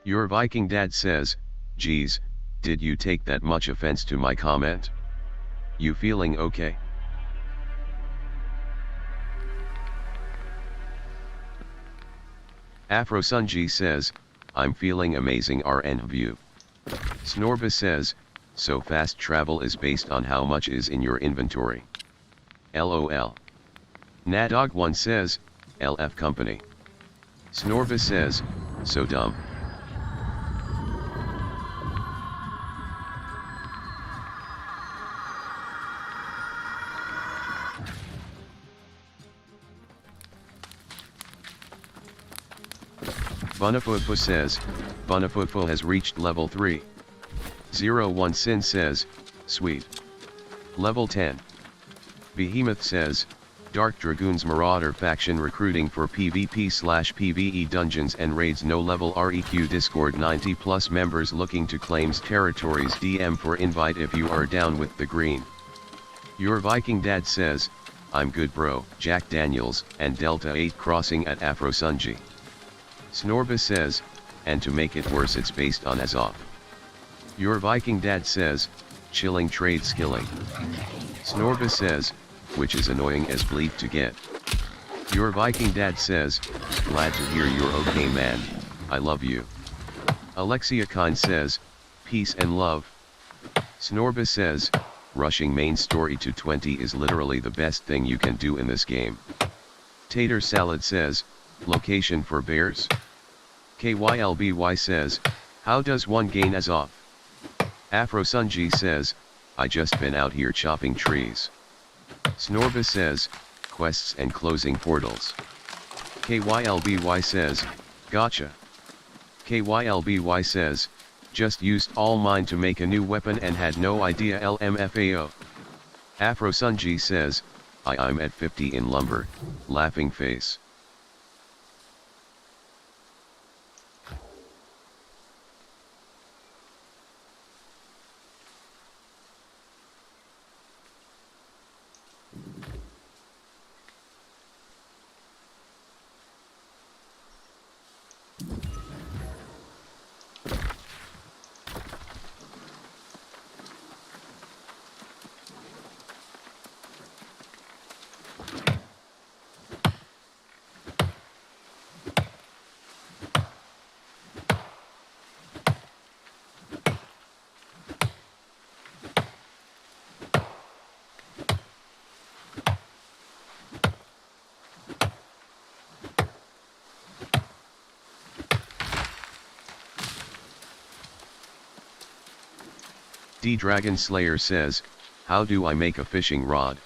Your Viking dad says, geez, did you take that much offense to my comment? You feeling okay? Afrosunji says, I'm feeling amazing RN view. Snorba says, so fast travel is based on how much is in your inventory. LOL. Nadog1 says, LF company. Snorba says, so dumb. Bunafufu says, Bunafufu has reached level 3. 01 Sin says, sweet. Level 10. Behemoth says, Dark Dragoons Marauder faction recruiting for PvP/PvE dungeons and raids. No level REQ Discord 90 plus members looking to claims territories. DM for invite if you are down with the green. Your Viking dad says, I'm good bro. Jack Daniels and Delta 8 crossing at Afrosunji. Snorba says, and to make it worse it's based on Azov. Your Viking dad says, chilling trade skilling. Snorba says, which is annoying as bleep to get. Your Viking dad says, glad to hear you're okay man, I love you. Alexia Khan says, peace and love. Snorba says, rushing main story to 20 is literally the best thing you can do in this game. Tater Salad says, location for bears? KYLBY says, how does one gain Azov? Afrosunji says, I just been out here chopping trees. Snorba says, quests and closing portals. KYLBY says, gotcha. KYLBY says, just used all mine to make a new weapon and had no idea LMFAO. Afrosunji says, I'm at 50 in lumber, laughing face. D Dragon Slayer says, how do I make a fishing rod?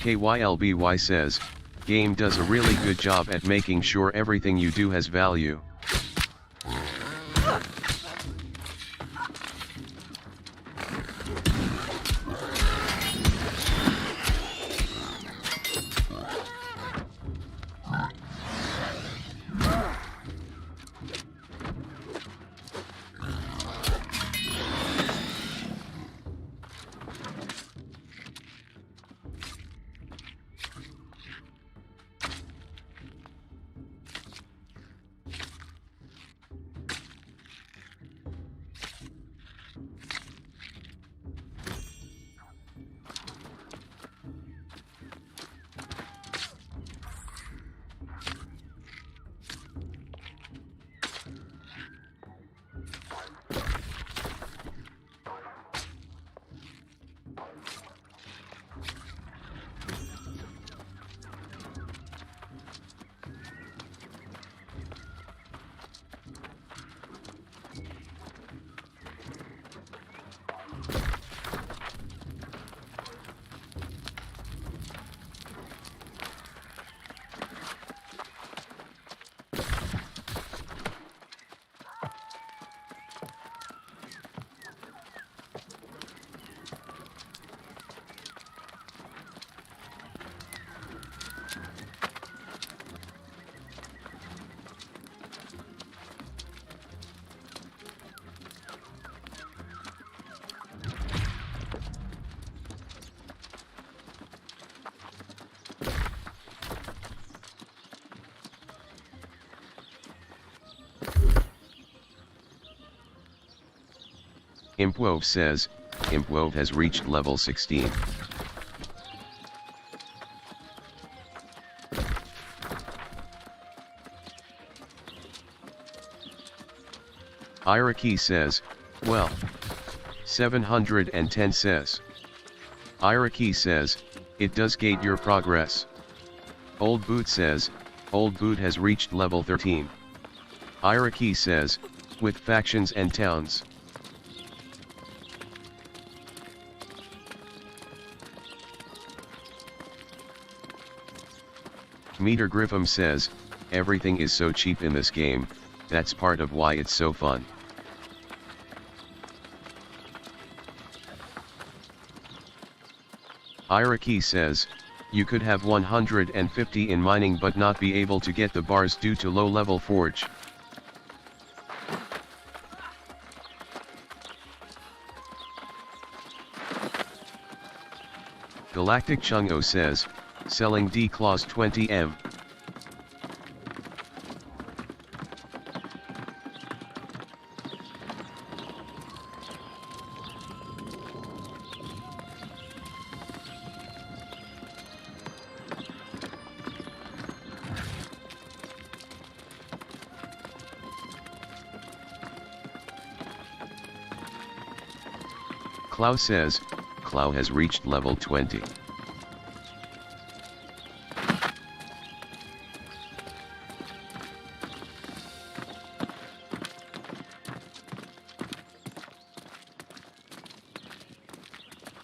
KYLBY says, game does a really good job at making sure everything you do has value. Impwove says, Impwove has reached level 16. Iraki says, well. 710 says. Iraki says, it does gate your progress. Old Boot says, Old Boot has reached level 13. Iraki says, with factions and towns. Meter Griffum says, everything is so cheap in this game, that's part of why it's so fun. Iraki says, you could have 150 in mining but not be able to get the bars due to low level forge. Galactic Chungo says, selling D-Claws 20M. Clow says, Clow has reached level 20.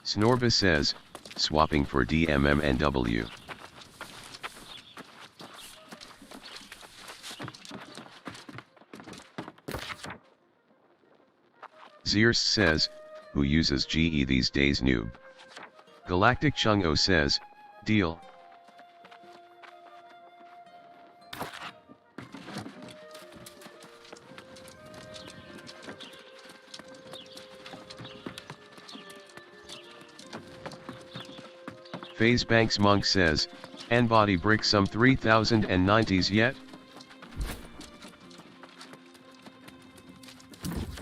Snorba says, swapping for DMMNW. Zeus says, who uses GE these days noob? Galactic Chungo says, deal. FaZe Banks Monk says, Anbody brick some 3090s yet?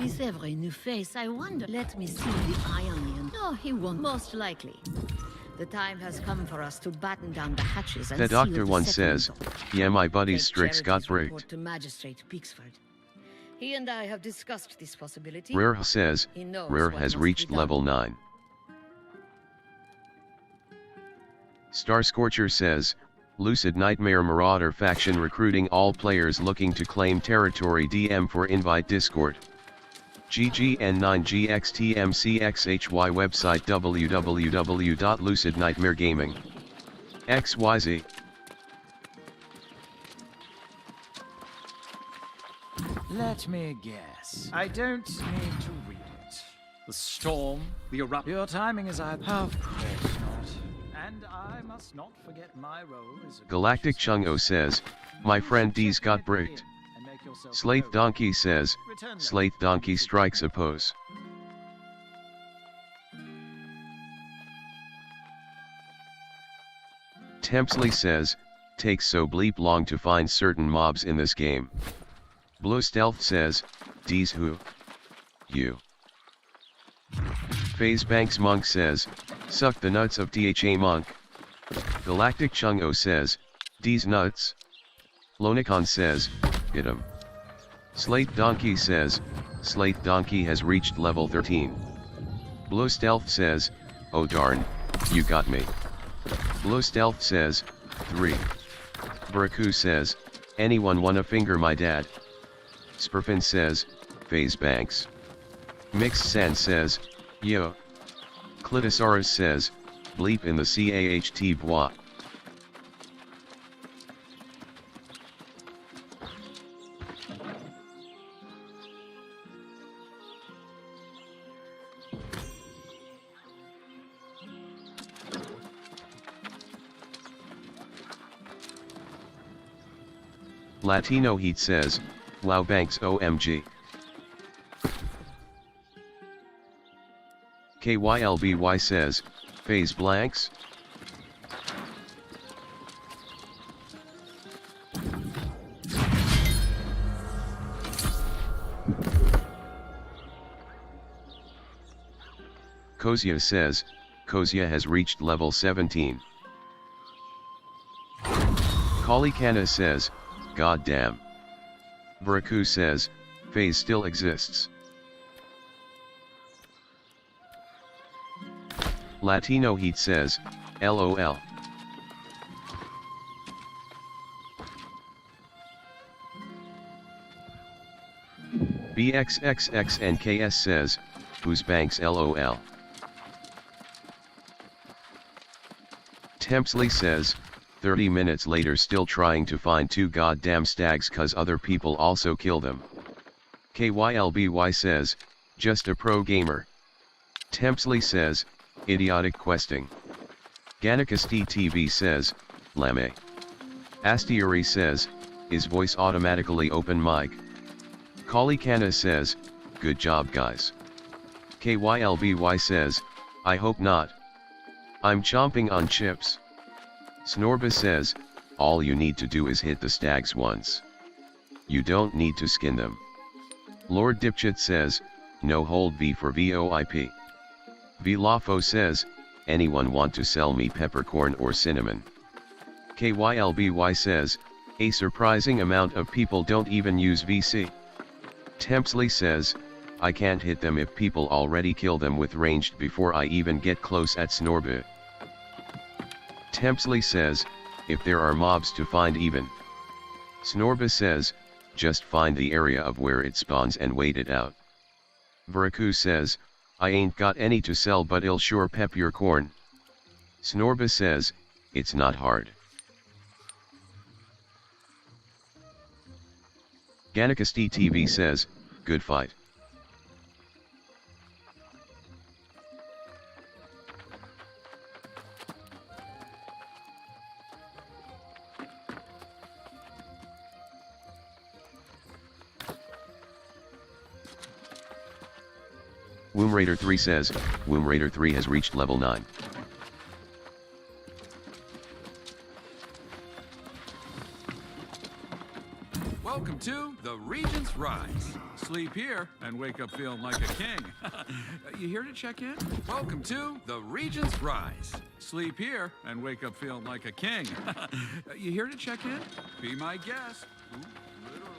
Is every new face, I wonder. Let me see the eye on him. No, he won't, most likely. The time has come for us to batten down the hatches and The seal Doctor the one says, settlement. yeah, my buddy Take Strix got Charity's bricked. report to Magistrate Peaksford. He and I have discussed this possibility. Rare says, He knows Rare what has must reached be done. level 9. Star Scorcher says, Lucid Nightmare Marauder faction recruiting all players looking to claim territory. DM for invite Discord. GGN9GXTMCXHY website www.lucidnightmaregaming. XYZ. Let me guess. I don't need to read it. The storm, the eruption. Your timing is Of course not. And I must not forget my role as a Galactic Chungo says, my friend D's got bricked. Slate Donkey says, Slate Donkey strikes a pose. Tempsley says, takes so bleep long to find certain mobs in this game. Blow Stealth says, D's who? You. FaZe Banks Monk says, suck the nuts of THA Monk. Galactic Chungo says, D's nuts. Lonicon says, hit him. Slate Donkey says, Slate Donkey has reached level 13. Blow Stealth says, oh darn, you got me. Blow Stealth says, 3. Buraku says, anyone wanna finger my dad? Spurfin says, FaZe Banks. Mixed Sand says, yo. Clitosaurus says, bleep in the CAHT bois. Latino Heat says, Lao Banks OMG. KYLBY says, FaZe Blanks. Kozia says, Kozia has reached level 17. Kalikana says, God damn. Vraku says, phase still exists. Latino Heat says, LOL. BXXXNKS says, whose banks LOL. Tempsley says, 30 minutes later still trying to find 2 goddamn stags cause other people also kill them. KYLBY says, just a pro gamer. Tempsley says, idiotic questing. Ganikasti TV says, Lame. Astieri says, is voice automatically open mic? Kalikana says, good job guys. KYLBY says, I hope not. I'm chomping on chips. Snorba says, all you need to do is hit the stags once. You don't need to skin them. Lord Dipchit says, no hold V for VOIP. Vilafo says, anyone want to sell me peppercorn or cinnamon? KYLBY says, a surprising amount of people don't even use VC. Tempsley says, I can't hit them if people already kill them with ranged before I even get close at Snorba. Tempsley says, if there are mobs to find even. Snorba says, just find the area of where it spawns and wait it out. Vraku says, I ain't got any to sell but I'll sure pep your corn. Snorba says, it's not hard. Ganikasti TV says, good fight. Womb Raider 3 says, Womb Raider 3 has reached level 9. Welcome to the Regent's Rise. Sleep here and wake up feeling like a king. You here to check in? Welcome to the Regent's Rise. Sleep here and wake up feeling like a king. You here to check in? Be my guest. Ooh, literally.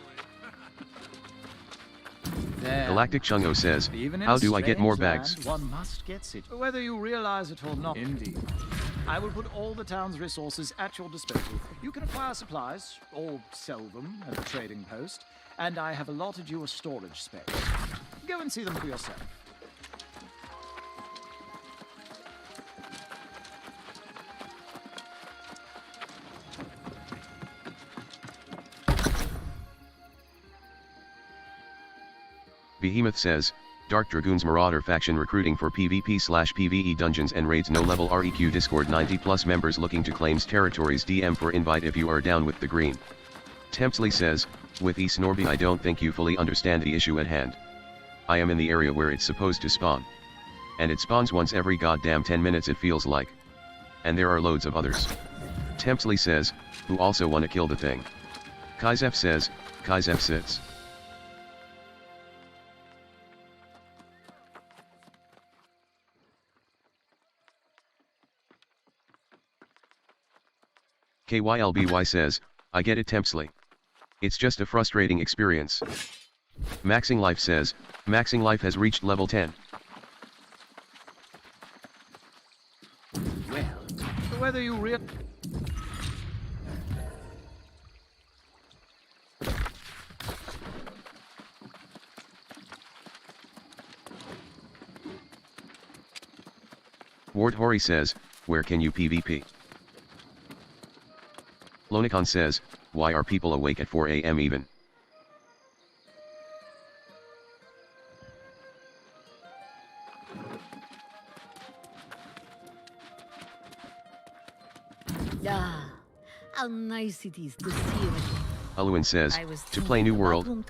Galactic Chungo says, how do I get more bags? One must get it, whether you realize it or not. Indeed. I will put all the town's resources at your disposal. You can acquire supplies, or sell them at a trading post, and I have allotted you a storage space. Go and see them for yourself. Behemoth says, Dark Dragoons Marauder faction recruiting for PvP/PvE dungeons and raids. No level REQ Discord. 90+ members looking to claims territories. DM for invite if you are down with the green. Tempsley says, with Snorby I don't think you fully understand the issue at hand. I am in the area where it's supposed to spawn. And it spawns once every goddamn 10 minutes it feels like. And there are loads of others. Tempsley says, who also wanna kill the thing. Kaizef says, Kaizef sits. KYLBY says, I get it Tempsley. It's just a frustrating experience. Maxing Life says, Maxing Life has reached level 10. Well, whether you Ward Hori says, where can you PvP? Lonicon says, why are people awake at 4 AM even? Ah, how nice it is to see you. Aluin says, to play New World.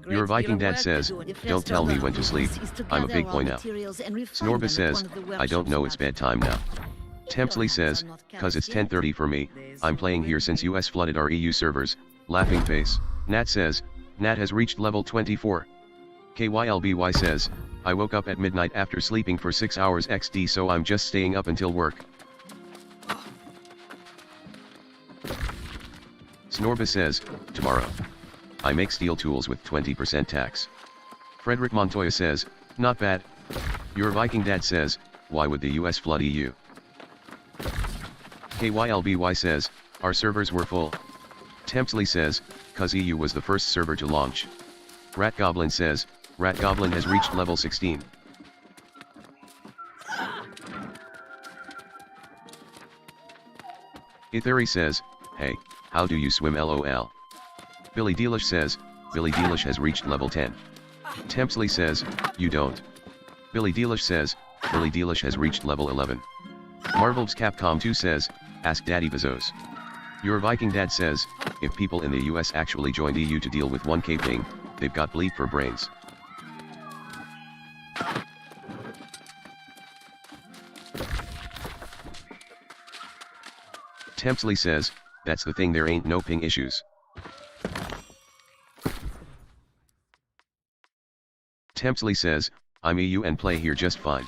Your Viking dad says, don't tell me when to sleep, I'm a big boy now. Snorba says, I don't know it's bedtime now. Tempsley says, cause it's 10:30 for me, I'm playing here since US flooded our EU servers, laughing face. Nat says, Nat has reached level 24. KYLBY says, I woke up at midnight after sleeping for 6 hours XD, so I'm just staying up until work. Snorba says, tomorrow. I make steel tools with 20% tax. Frederick Montoya says, not bad. Your Viking dad says, why would the US flood EU? KYLBY says, our servers were full. Tempsley says, cause EU was the first server to launch. Rat Goblin says, Rat Goblin has reached level 16. Itheri says, hey, how do you swim LOL? Billy Dealish says, Billy Dealish has reached level 10. Tempsley says, you don't. Billy Dealish says, Billy Dealish has reached level 11. Marvel's Capcom 2 says, ask Daddy Bezos. Your Viking dad says, if people in the US actually joined EU to deal with 1K ping, they've got bleep for brains. Tempsley says, that's the thing, there ain't no ping issues. Tempsley says, I'm EU and play here just fine.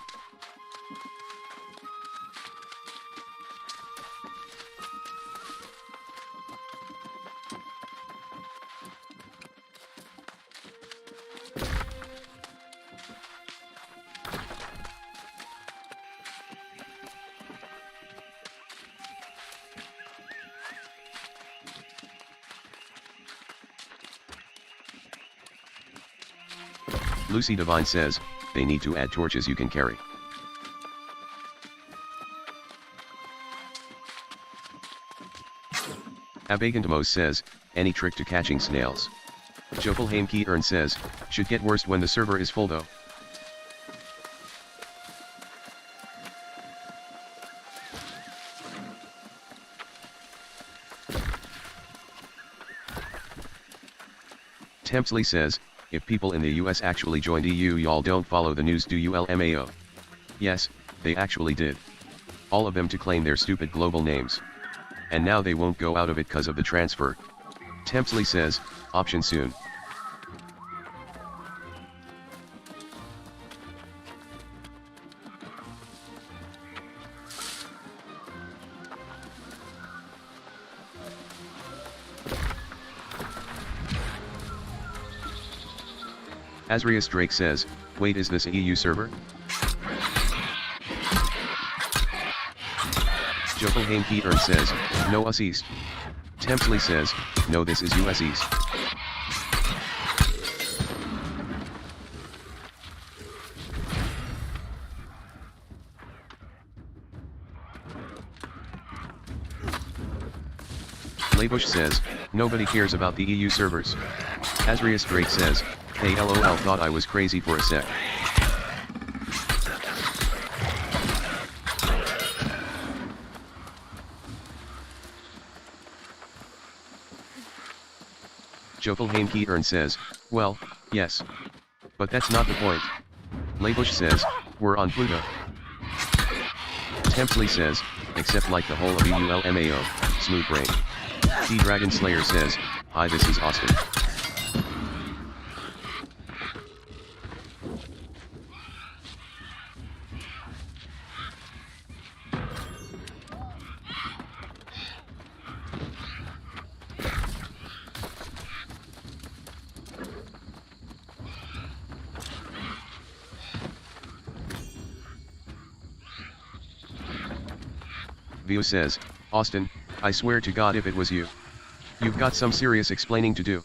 Lucy Divine says, they need to add torches you can carry. Abagantamos says, any trick to catching snails. Jokelheim Keern says, should get worse when the server is full though. Tempsley says, if people in the US actually joined EU, y'all don't follow the news, do you LMAO? Yes, they actually did. All of them to claim their stupid global names. And now they won't go out of it cause of the transfer. Tempsley says, option soon. Asrius Drake says, wait, is this a EU server? Jokelheim Keern says, no, US East. Tempsley says, no, this is US East. Laybush says, nobody cares about the EU servers. Asrius Drake says, hey LOL, thought I was crazy for a sec. Jokelheim Keern says, well, yes. But that's not the point. Laybush says, we're on Pluto. Tempsley says, except like the whole of EULMAO, smooth brain. D-Dragon Slayer says, hi, this is Austin. Vio says, Austin, I swear to God if it was you. You've got some serious explaining to do.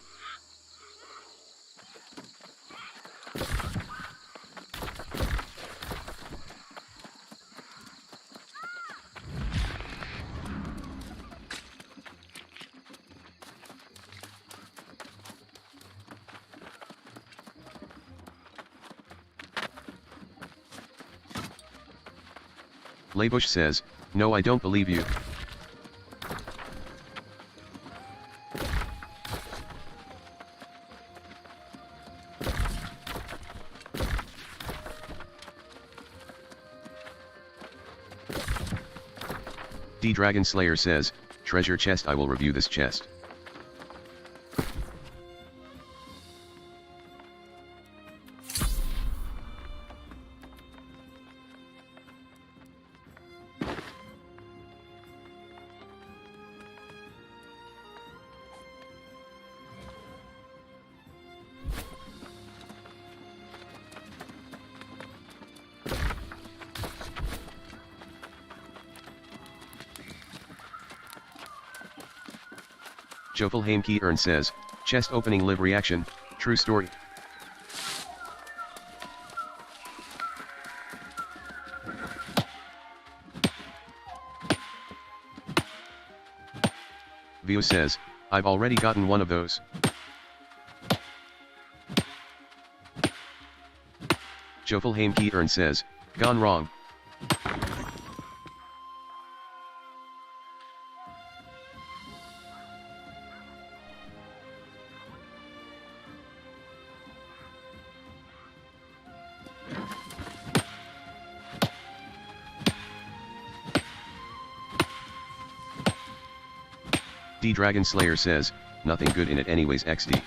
Laybush says, no, I don't believe you. D-Dragon Slayer says, treasure chest, I will review this chest. Jofelheim Keern says, chest opening live reaction, true story. Vio says, I've already gotten one of those. Jofelheim Keern says, gone wrong. D Dragon Slayer says, nothing good in it anyways XD.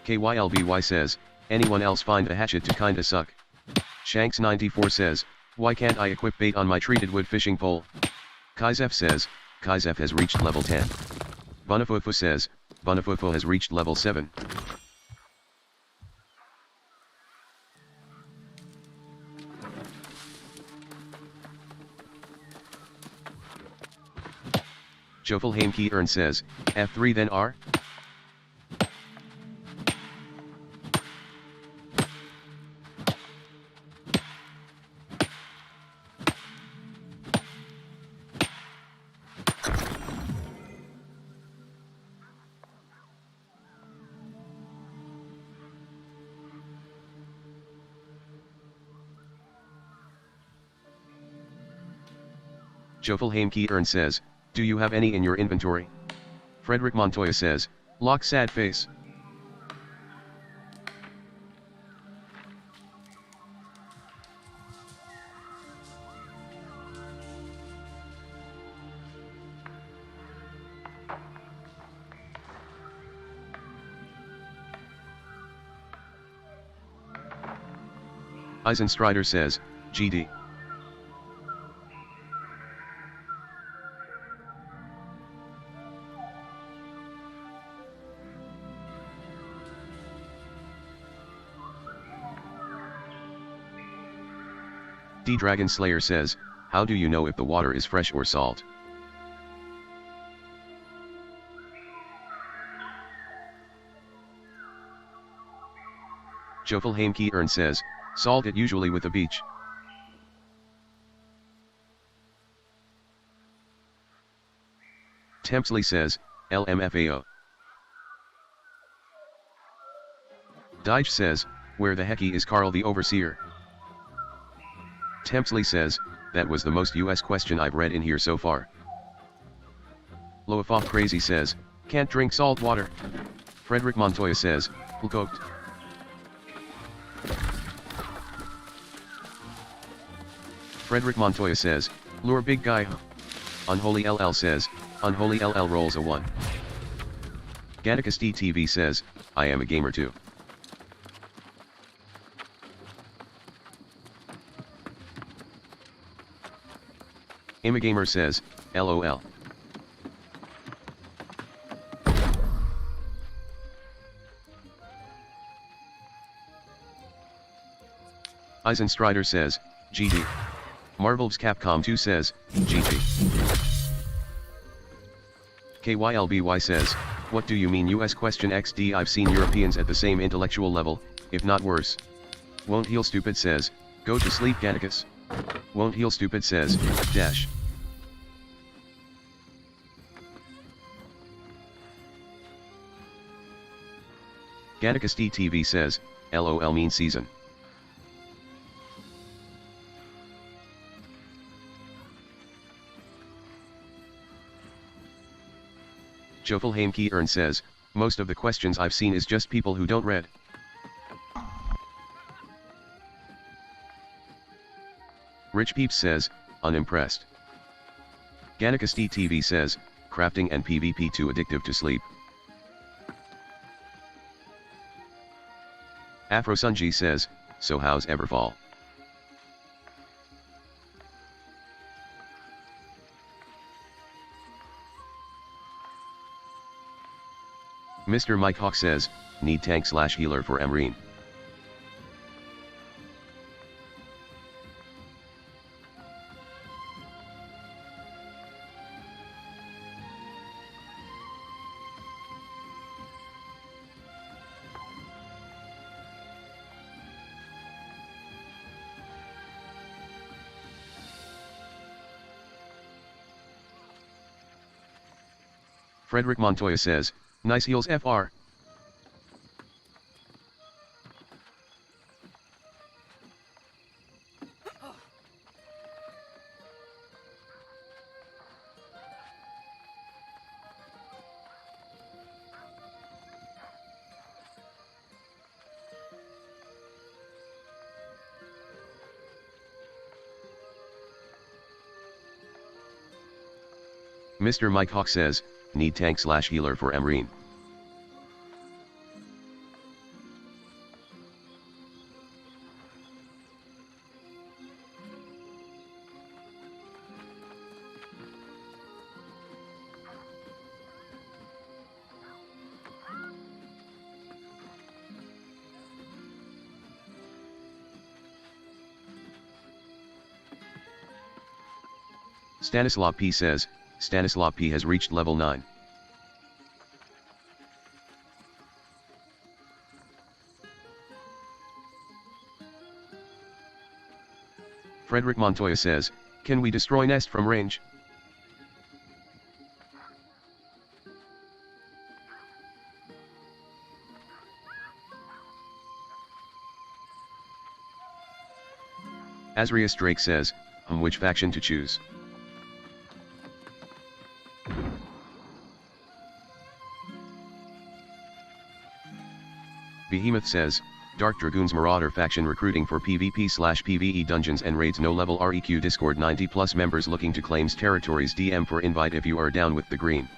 KYLBY says, anyone else find a hatchet to kinda suck. Shanks94 says, why can't I equip bait on my treated wood fishing pole? Kaizef says, Kaizef has reached level 10. Bonafufu says, Bonafufu has reached level 7. Jofelheim Keern says, F3 then R? Jofelheim Keern says, do you have any in your inventory? Frederick Montoya says, lock sad face. Eisenstrider says, GD. D Dragon Slayer says, how do you know if the water is fresh or salt? Jofelheim Keern says, salt it usually with a beach. Tempsley says, LMFAO. Deitch says, where the hecky is Carl the Overseer? Tempsley says, that was the most US question I've read in here so far. Loafoff Crazy says, can't drink salt water. Frederick Montoya says, cooked. Frederick Montoya says, lure big guy. Unholy LL says, Unholy LL rolls a 1. Ganicus DTV says, I am a gamer too. Imagamer says, LOL. Eisenstrider says, GG. Marvel's Capcom 2 says, GG. KYLBY says, what do you mean US question XD? I've seen Europeans at the same intellectual level, if not worse. Won't heal stupid says, go to sleep Ganicus. Won't heal stupid says, dash. Ganicus DTV says, LOL mean season. Jofelheim Keern says, most of the questions I've seen is just people who don't read. Rich Peeps says, unimpressed. Ganicus DTV says, crafting and PvP too addictive to sleep. Afrosunji says, so how's Everfall? Mr. Mike Hawk says, need tank/healer for Emreen. Frederick Montoya says, nice heals FR. Mr. Mike Hawk says, need tank/healer for Emreen. Stanislav P says, Stanislav P has reached level 9. Frederick Montoya says, can we destroy Nest from range? Azrius Drake says, which faction to choose? Behemoth says, Dark Dragoons Marauder faction recruiting for PvP/PvE dungeons and raids. No level REQ Discord 90 plus members looking to claims territories. DM for invite if you are down with the green.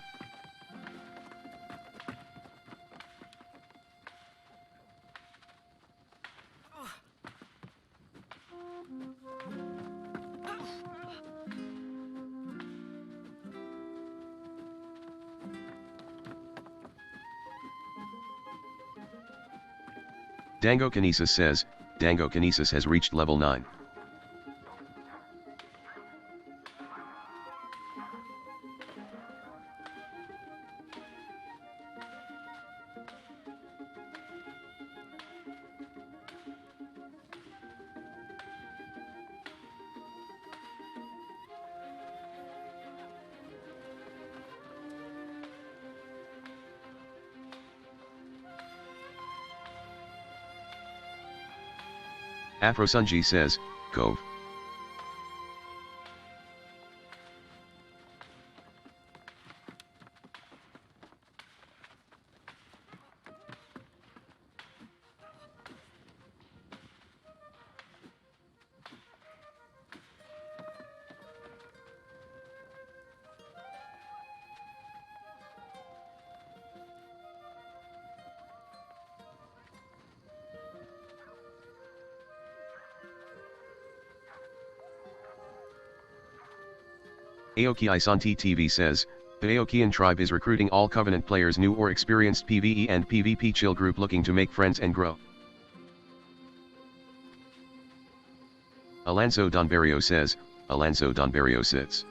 Dango Kinesis says, Dango Kinesis has reached level 9. Afrosunji says, Cove. Aoki Isanti TV says, the Aokian tribe is recruiting all Covenant players, new or experienced PvE and PvP chill group looking to make friends and grow. Alonso Donbarrio says, Alonso Donbarrio sits.